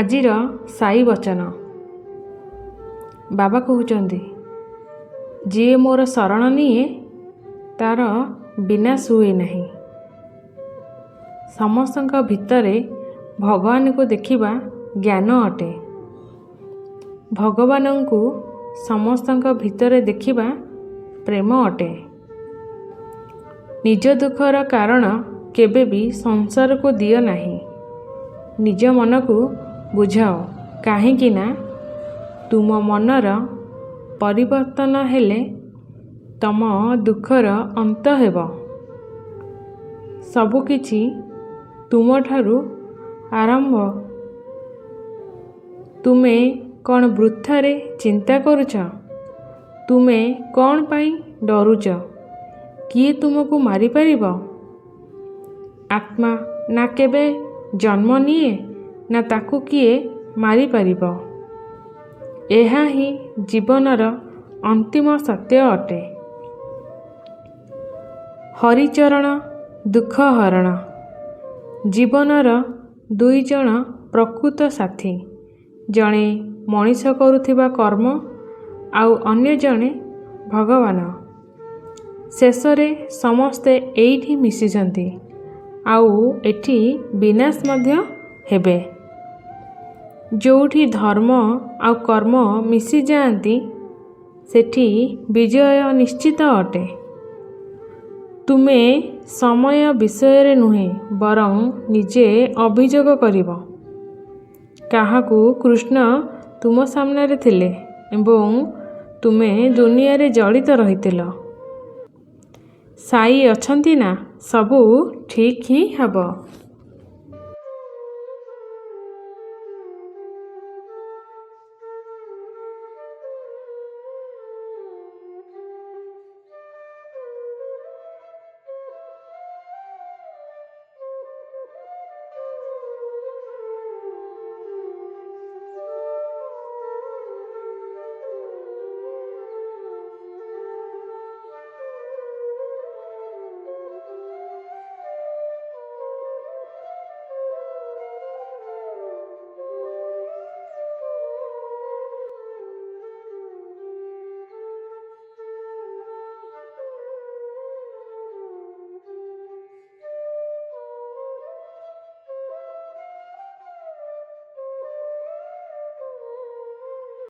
ଆଜିର ସାଇ ବଚନ। ବାବା କହୁଛନ୍ତି, ଯିଏ ମୋର ଶରଣ ନିଏ ତାର ବିନାଶ ହୁଏ ନାହିଁ। ସମସ୍ତଙ୍କ ଭିତରେ ଭଗବାନଙ୍କୁ ଦେଖିବା ଜ୍ଞାନ ଅଟେ। ଭଗବାନଙ୍କୁ ସମସ୍ତଙ୍କ ଭିତରେ ଦେଖିବା ପ୍ରେମ ଅଟେ। ନିଜ ଦୁଃଖର କାରଣ କେବେ ବି ସଂସାରକୁ ଦିଅ ନାହିଁ। ନିଜ ମନକୁ ବୁଝାଅ, କାହିଁକି ନା ତୁମ ମନର ପରିବର୍ତ୍ତନ ହେଲେ ତମ ଦୁଃଖର ଅନ୍ତ ହେବ। ସବୁକିଛି ତୁମଠାରୁ ଆରମ୍ଭ। ତୁମେ କ'ଣ ବୃଥାରେ ଚିନ୍ତା କରୁଛ? ତୁମେ କ'ଣ ପାଇଁ ଡରୁଛ? କିଏ ତୁମକୁ ମାରିପାରିବ? ଆତ୍ମା ନା କେବେ ଜନ୍ମ ନିଏ ନା ତାକୁ କିଏ ମାରିପାରିବ? ଏହା ହିଁ ଜୀବନର ଅନ୍ତିମ ସତ୍ୟ ଅଟେ। ହରିଚରଣ ଦୁଃଖ ହରଣ। ଜୀବନର ଦୁଇ ଜଣ ପ୍ରକୃତ ସାଥୀ, ଜଣେ ମଣିଷ କରୁଥିବା କର୍ମ ଆଉ ଅନ୍ୟ ଜଣେ ଭଗବାନ। ଶେଷରେ ସମସ୍ତେ ଏଇଠି ମିଶିଛନ୍ତି ଆଉ ଏଠି ବିନାଶ ମଧ୍ୟ ହେବେ। ଯେଉଁଠି ଧର୍ମ ଆଉ କର୍ମ ମିଶିଯାଆନ୍ତି ସେଠି ବିଜୟ ନିଶ୍ଚିତ ଅଟେ। ତୁମେ ସମୟ ବିଷୟରେ ନୁହେଁ ବରଂ ନିଜେ ଅଭିଯୋଗ କରିବ। କାହାକୁ କୃଷ୍ଣ ତୁମ ସାମ୍ନାରେ ଥିଲେ ଏବଂ ତୁମେ ଦୁନିଆରେ ଜଡ଼ିତ ରହିଥିଲ। ସାଇ ଅଛନ୍ତି ନା ସବୁ ଠିକ୍ ହିଁ ହେବ।